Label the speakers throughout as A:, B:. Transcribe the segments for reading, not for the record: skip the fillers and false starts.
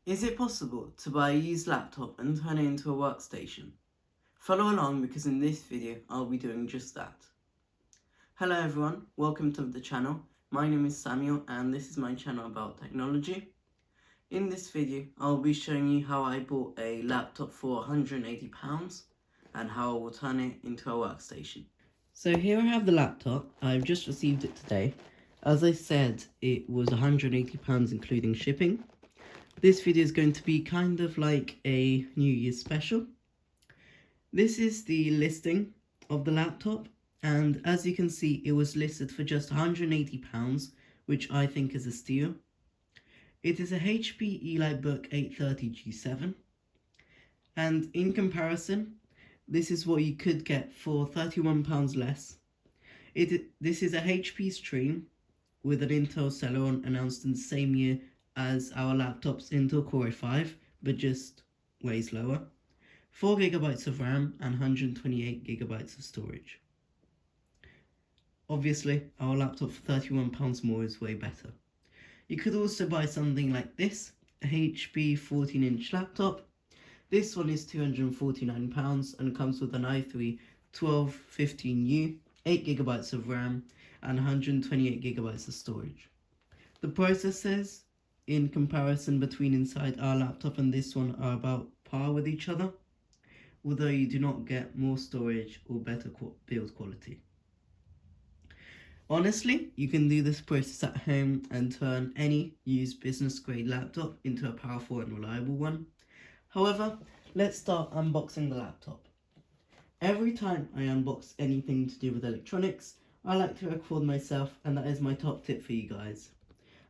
A: Is it possible to buy a used laptop and turn it into a workstation? Follow along because in this video I'll be doing just that. Hello everyone, welcome to the channel. My name is Samuel and this is my channel about technology. In this video I'll be showing you how I bought a laptop for £180 and how I will turn it into a workstation. So here I have the laptop. I've just received it today. As I said, it was £180 including shipping. This video is going to be kind of like a New Year's special. This is the listing of the laptop, and as you can see, it was listed for just £180, which I think is a steal. It is a HP EliteBook 830G7, and in comparison, this is what you could get for £31 less. This is a HP Stream with an Intel Celeron announced in the same year as our laptop's Intel Core i5, but just weighs lower. 4GB of RAM and 128GB of storage. Obviously, our laptop for £31 more is way better. You could also buy something like this, a HP 14-inch laptop. This one is £249 and comes with an i3 1215U, 8GB of RAM and 128GB of storage. The processors in comparison between inside our laptop and this one are about par with each other, although you do not get more storage or better build quality. Honestly, you can do this process at home and turn any used business grade laptop into a powerful and reliable one. However, let's start unboxing the laptop. Every time I unbox anything to do with electronics, I like to record myself, and that is my top tip for you guys.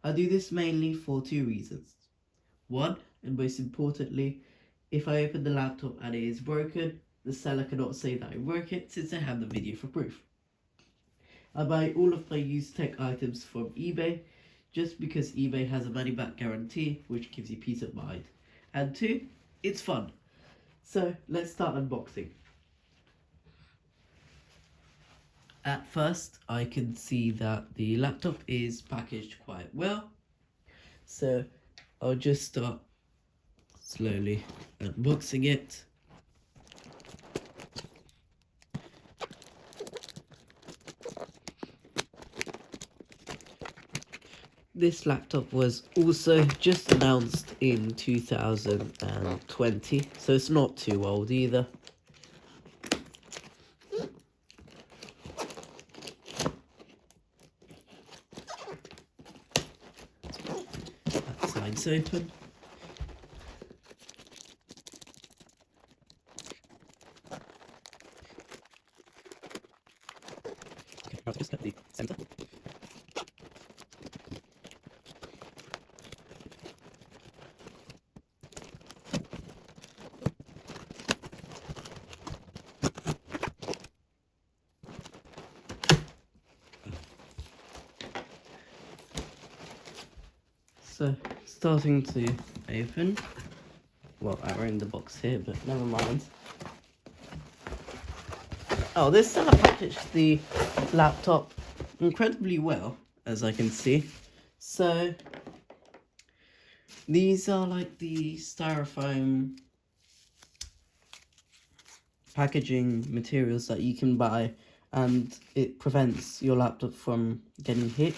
A: I do this mainly for two reasons. One, and most importantly, if I open the laptop and it is broken, the seller cannot say that I broke it since I have the video for proof. I buy all of my used tech items from eBay just because eBay has a money back guarantee which gives you peace of mind. And two, it's fun. So let's start unboxing. At first, I can see that the laptop is packaged quite well, so I'll just start slowly unboxing it. This laptop was also just announced in 2020, so it's not too old either. That side's open. Okay, I'll just at the center. So, starting to open. Well, I ruined the box here, but never mind. Oh, this seller packaged the laptop incredibly well, as I can see. So, these are like the styrofoam packaging materials that you can buy, and it prevents your laptop from getting hit.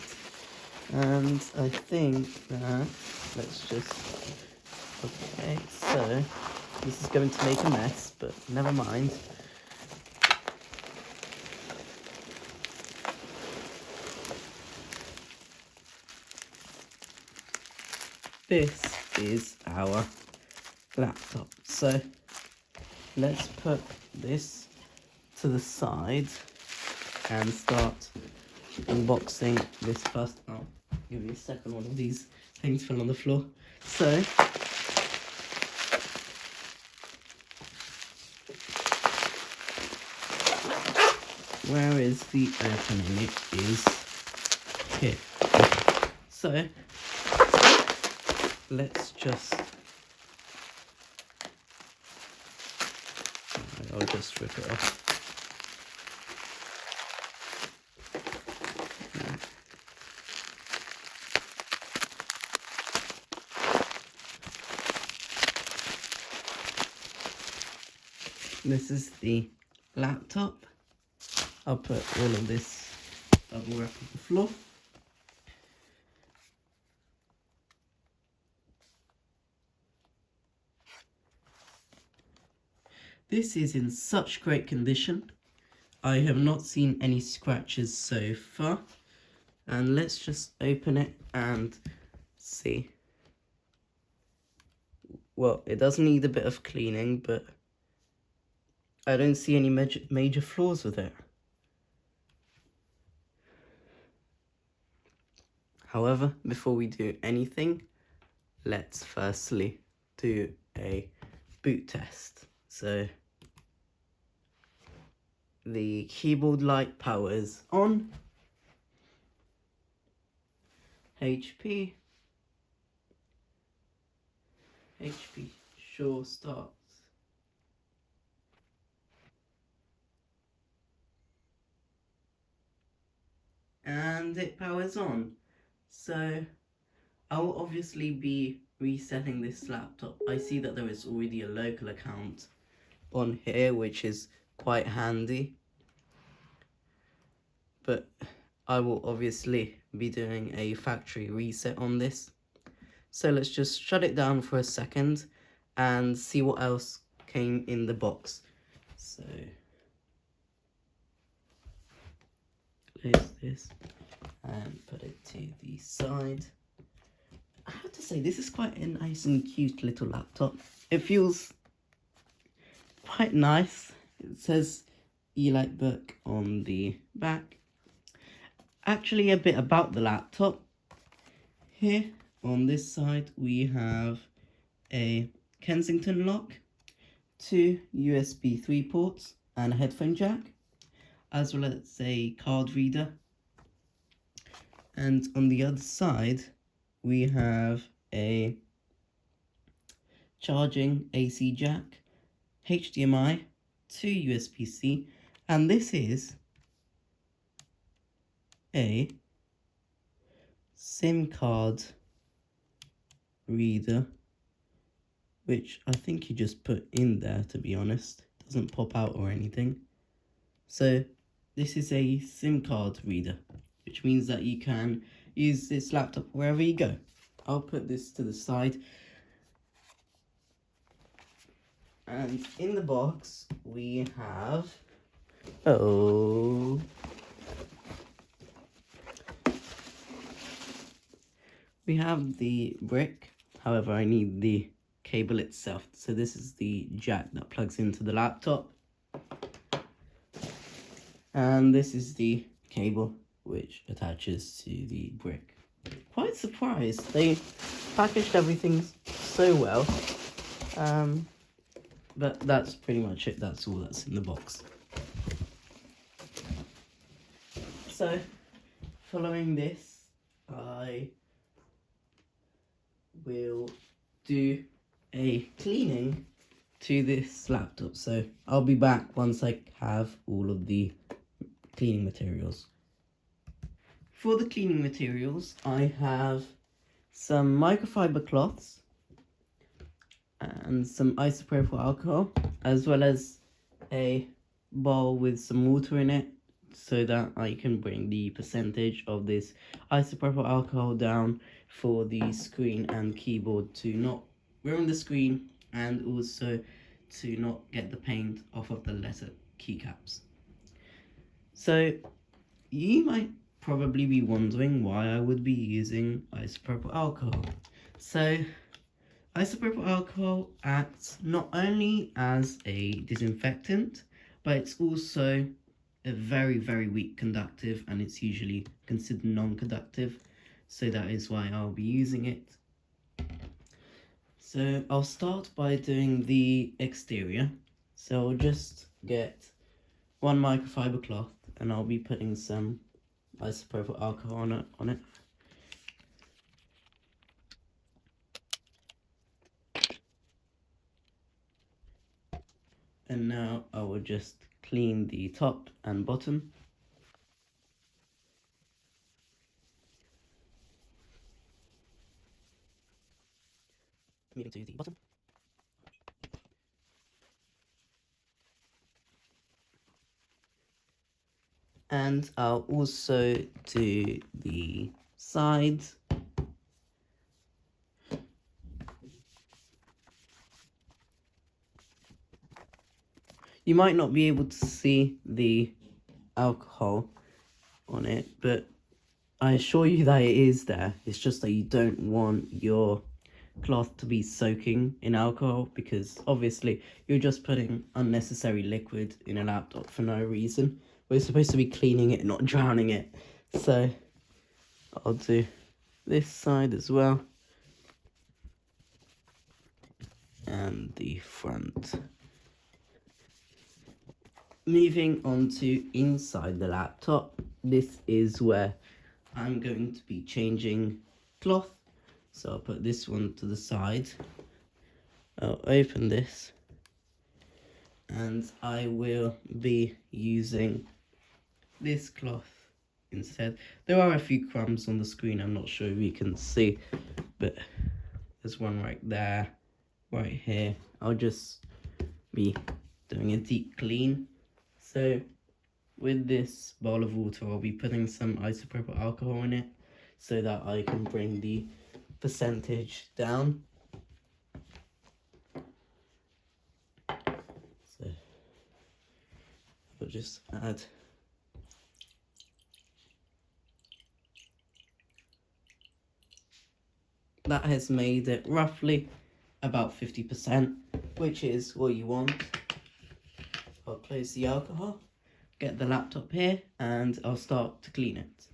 A: And I think that, let's just, okay, so this is going to make a mess, but never mind. This is our laptop. So let's put this to the side and start unboxing this first. Oh, give me a second, one of these things fell on the floor. So where is the opening? It is here. Okay. So let's just, I'll just rip it off. This is the laptop. I'll put all of this bubble wrap on the floor. This is in such great condition. I have not seen any scratches so far. And let's just open it and see. Well, it does need a bit of cleaning, but I don't see any major flaws with it. However, before we do anything, let's firstly do a boot test. So the keyboard light power is on. HP sure starts. And it powers on. So I'll obviously be resetting this laptop. I see that there is already a local account on here, which is quite handy. But I will obviously be doing a factory reset on this. So let's just shut it down for a second and see what else came in the box. So close this and put it to the side. I have to say, this is quite a nice and cute little laptop. It feels quite nice. It says eLightBook on the back. Actually, a bit about the laptop. Here on this side we have a Kensington lock, 2 USB 3 ports and a headphone jack, as well as a card reader. And on the other side we have a charging AC jack, HDMI, 2 USB-C, and this is a SIM card reader, which I think you just put in there, to be honest. It doesn't pop out or anything. So this is a SIM card reader, which means that you can use this laptop wherever you go. I'll put this to the side. And in the box we have, we have the brick. However, I need the cable itself. So this is the jack that plugs into the laptop. And this is the cable which attaches to the brick. Quite surprised. They packaged everything so well. But that's pretty much it. That's all that's in the box. So, following this, I will do a cleaning to this laptop. So I'll be back once I have all of the cleaning materials. For the cleaning materials, I have some microfiber cloths and some isopropyl alcohol, as well as a bowl with some water in it, so that I can bring the percentage of this isopropyl alcohol down for the screen and keyboard to not ruin the screen, and also to not get the paint off of the letter keycaps. So you might probably be wondering why I would be using isopropyl alcohol. So isopropyl alcohol acts not only as a disinfectant, but it's also a very, very weak conductive, and it's usually considered non-conductive. So that is why I'll be using it. So I'll start by doing the exterior. So I'll just get one microfiber cloth and I'll be putting some isopropyl alcohol on it. And now I will just clean the top and bottom. Moving to the bottom. And I'll also do the sides. You might not be able to see the alcohol on it, but I assure you that it is there. It's just that you don't want your cloth to be soaking in alcohol, because obviously you're just putting unnecessary liquid in a laptop for no reason. We're supposed to be cleaning it, not drowning it. So I'll do this side as well, and the front. Moving on to inside the laptop, this is where I'm going to be changing cloth. So I'll put this one to the side. I'll open this, and I will be using this cloth instead. There are a few crumbs on the screen, I'm not sure if you can see, but there's one right there, right here. I'll just be doing a deep clean. So with this bowl of water, I'll be putting some isopropyl alcohol in it so that I can bring the percentage down. So I'll just add that. Has made it roughly about 50%, which is what you want. I'll close the alcohol, get the laptop here, and I'll start to clean it.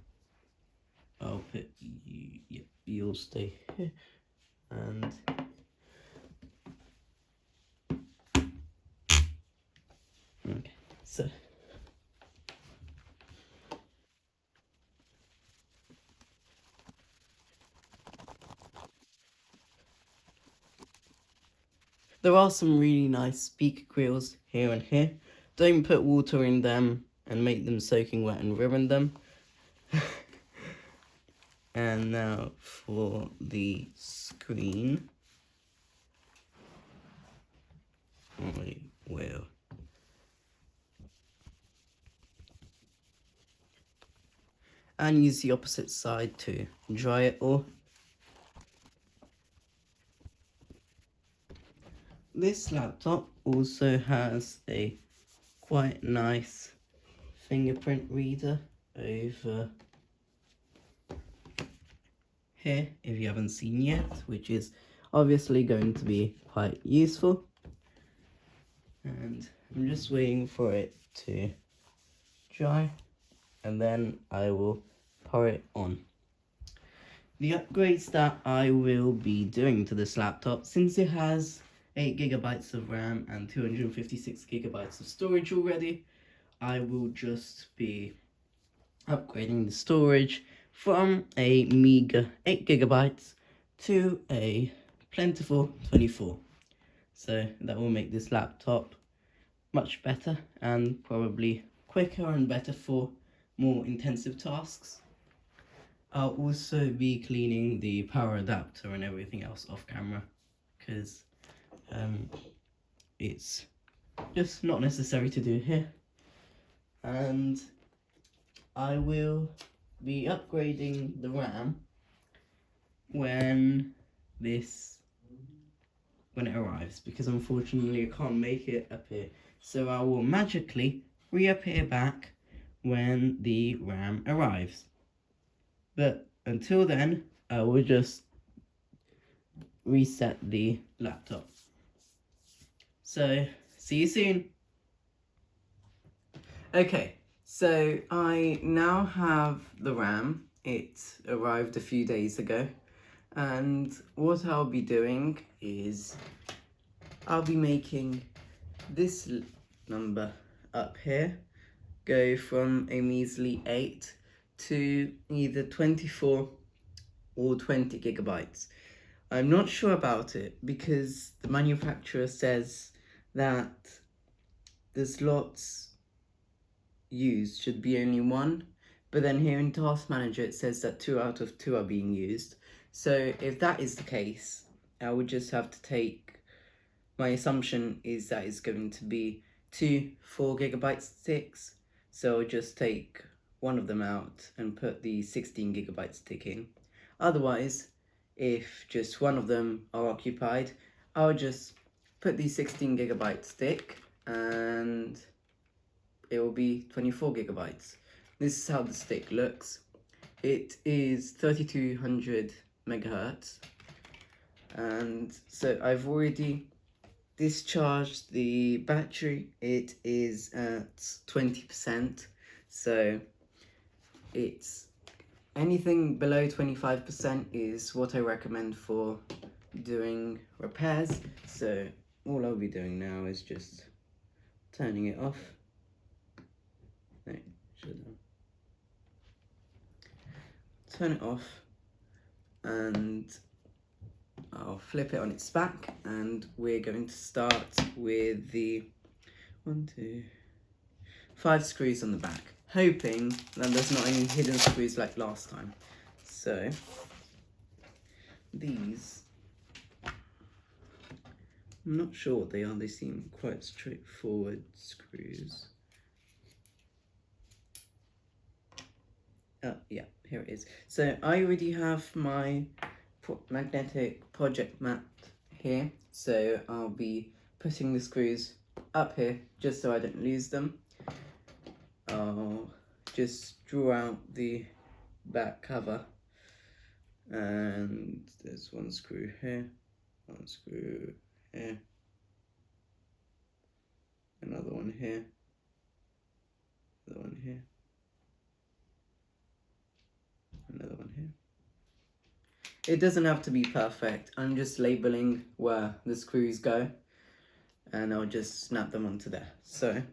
A: I'll put you, yep, you'll stay here, and okay, so there are some really nice speaker grills here and here. Don't put water in them and make them soaking wet and ruin them. And now for the screen, I will and use the opposite side to dry it all. This laptop also has a quite nice fingerprint reader over here, if you haven't seen yet, which is obviously going to be quite useful. And I'm just waiting for it to dry, and then I will power it on. The upgrades that I will be doing to this laptop, since it has 8GB of RAM and 256GB of storage already, I will just be upgrading the storage from a meager 8GB to a plentiful 24. So that will make this laptop much better and probably quicker and better for more intensive tasks. I'll also be cleaning the power adapter and everything else off camera, because it's just not necessary to do here. And I will be upgrading the RAM when it arrives, because unfortunately I can't make it appear. So I will magically reappear back when the RAM arrives. But until then, I will just reset the laptop. So, see you soon. Okay, so I now have the RAM. It arrived a few days ago. And what I'll be doing is I'll be making this number up here go from a measly 8 to either 24 or 20GB. I'm not sure about it because the manufacturer says that the slots used should be only 1, but then here in Task Manager it says that 2 out of 2 are being used. So if that is the case, I would just have to take, my assumption is that it's going to be 2 4GB sticks. So I'll just take one of them out and put the 16GB stick in. Otherwise, if just one of them are occupied, I'll just put the 16GB stick and it will be 24GB. This is how the stick looks. It is 3200 megahertz, and so I've already discharged the battery. It is at 20%, so it's anything below 25% is what I recommend for doing repairs. So all I'll be doing now is just turning it off. No, turn it off, and I'll flip it on its back, and we're going to start with the 5 screws on the back, hoping that there's not any hidden screws like last time. So these, I'm not sure what they are, they seem quite straightforward screws. Yeah, here it is. So I already have my magnetic project mat here, so I'll be putting the screws up here just so I don't lose them. I'll just draw out the back cover, and there's one screw here, one screw here, another one here, another one here, another one here. It doesn't have to be perfect, I'm just labeling where the screws go, and I'll just snap them onto there. So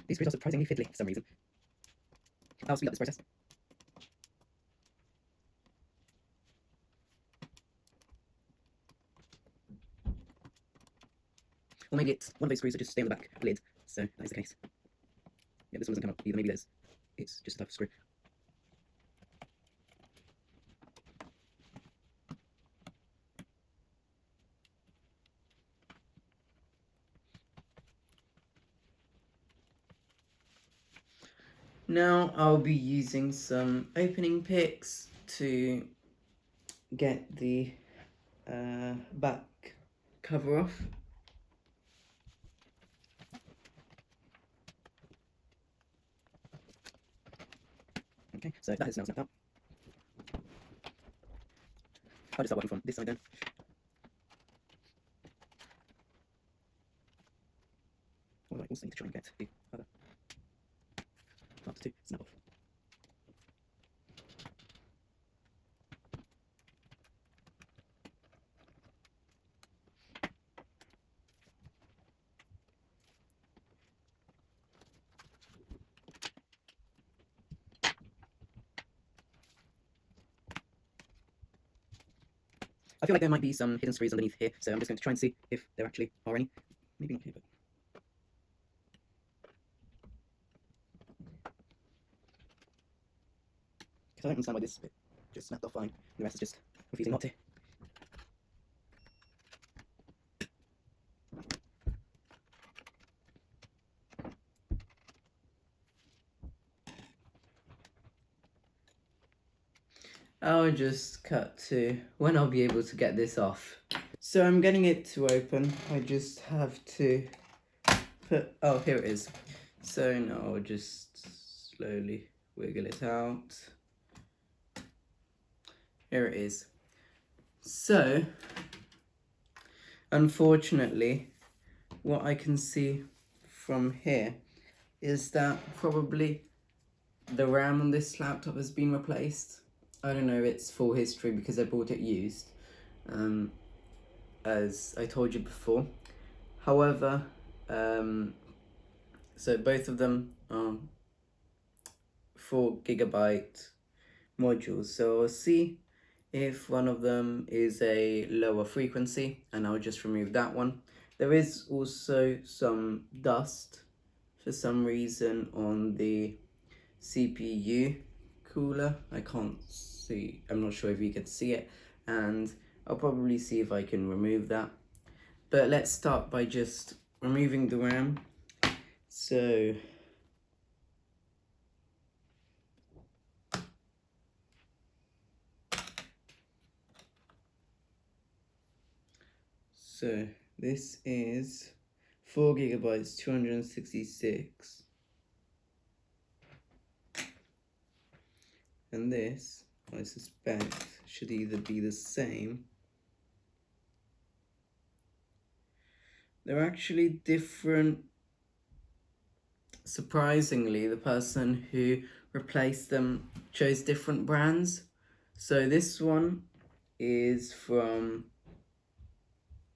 A: these screws are surprisingly fiddly for some reason. I'll speed up this process. Or maybe it's one of those screws that just stay on the back lid, so that is the case. Yeah, this one doesn't come up either, maybe it's just a tough screw. Now I'll be using some opening picks to get the back cover off. Okay, so that is now snapped out. I'll just start working from this side then. Well, I also need to try and get the other part to snap off. I feel like there might be some hidden screws underneath here, so I'm just going to try and see if there actually are any. Maybe not here, but... because I don't understand why this bit just snapped off fine, the rest is just refusing not to. I'll just cut to when I'll be able to get this off. So I'm getting it to open. I just have to put, oh, here it is. So now I'll just slowly wiggle it out. Here it is. So, unfortunately, what I can see from here is that probably the RAM on this laptop has been replaced. I don't know its full history because I bought it used, as I told you before. However, so both of them are 4GB modules, so I'll see if one of them is a lower frequency, and I'll just remove that one. There is also some dust for some reason on the CPU cooler. I can't see, I'm not sure if you can see it, and I'll probably see if I can remove that. But let's start by just removing the RAM. So this is 4 gigabytes, 266. And this, I suspect, should either be the same. They're actually different. Surprisingly, the person who replaced them chose different brands. So this one is from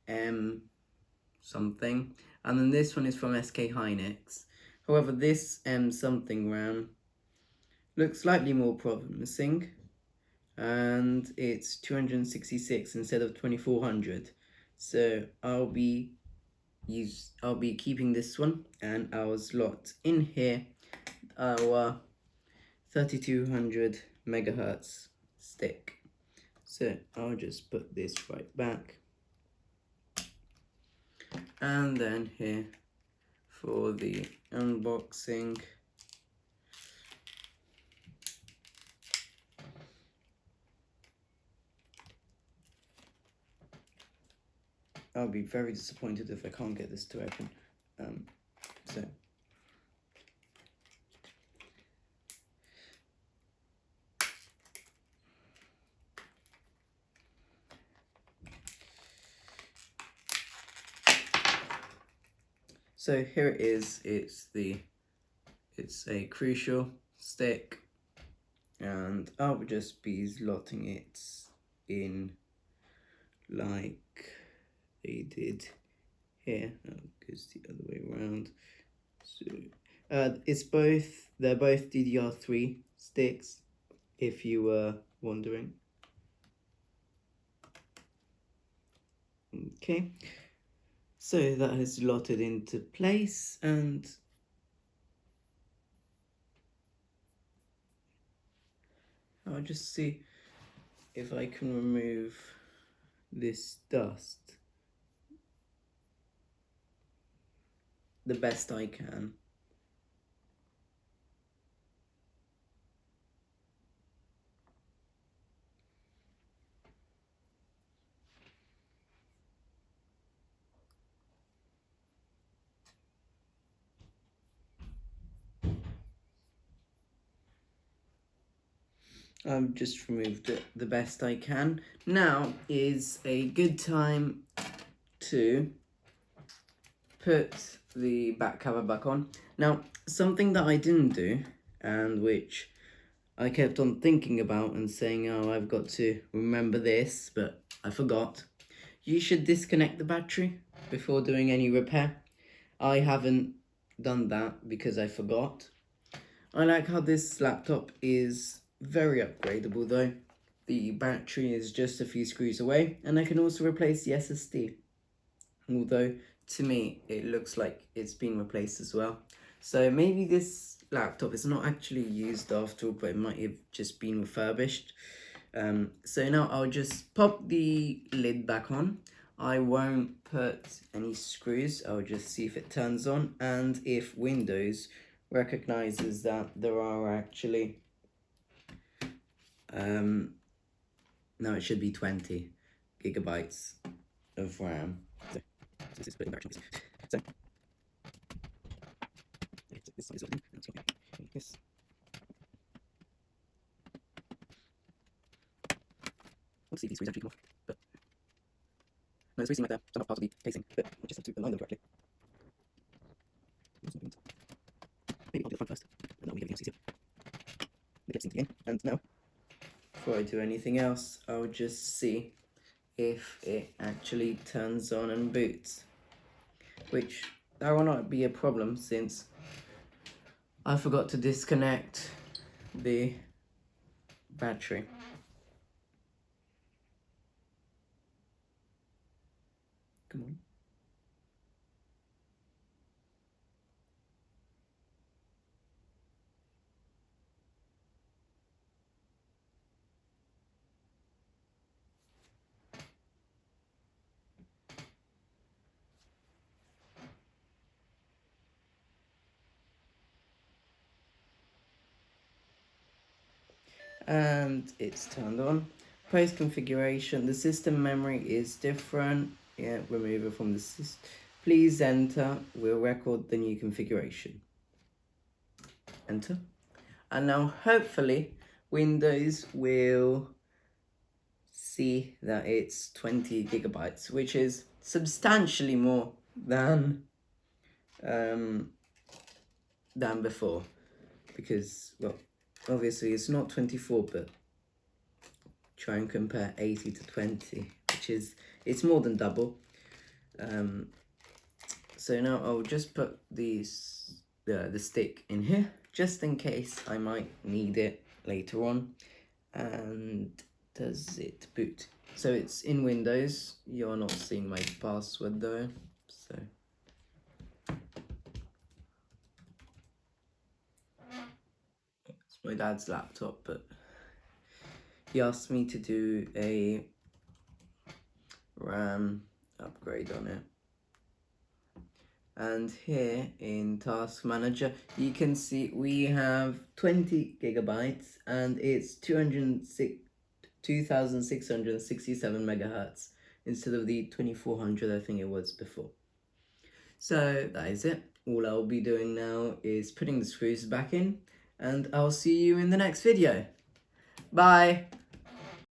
A: M something, and then this one is from SK Hynix. However, this M something RAM looks slightly more promising, and it's 266 instead of 2400. So I'll be keeping this one, and I'll slot in here our 3200 megahertz stick. So I'll just put this right back, and then here for the unboxing, I'll be very disappointed if I can't get this to open. So here it is. It's a Crucial stick, and I'll just be slotting it in like they did here. It goes the other way around. So they're both DDR3 sticks, if you were wondering. Okay, so that has slotted into place, and I'll just see if I can remove this dust the best I can. I've just removed it the best I can. Now is a good time to put the back cover back on. Now, something that I didn't do, and which I kept on thinking about and saying, oh, I've got to remember this, but I forgot. You should disconnect the battery before doing any repair. I haven't done that because I forgot. I like how this laptop is very upgradable though. The battery is just a few screws away, and I can also replace the SSD. Although, to me, it looks like it's been replaced as well. So maybe this laptop is not actually used after all, but it might have just been refurbished. So now I'll just pop the lid back on. I won't put any screws. I'll just see if it turns on, and if Windows recognizes that there are actually no, it should be 20 gigabytes of RAM. So this is putting back on this. So this side is open. This. Let's see if these screws actually come off. But no, the screws seem like they're somehow part of the casing, but I just have to align them correctly. Maybe I'll do the front first, and that'll be everything else easier. The clips again, and now, before I do anything else, I'll just see if it actually turns on and boots, which that will not be a problem since I forgot to disconnect the battery. Come on. and it's turned on. Post configuration, the system memory is different. Yeah, remove it from the system. Please enter. We'll record the new configuration. Enter. And now hopefully Windows will see that it's 20 gigabytes, which is substantially more than before, because, well, obviously it's not 24, but try and compare 80 to 20, which is, it's more than double. So now I'll just put the stick in here, just in case I might need it later on. And does it boot? So it's in Windows. You're not seeing my password though, so it's my dad's laptop, but he asked me to do a RAM upgrade on it. And here in Task Manager, you can see we have 20 gigabytes and it's 2,667 megahertz instead of the 2,400 I think it was before. So that is it. All I'll be doing now is putting the screws back in, and I'll see you in the next video. Bye!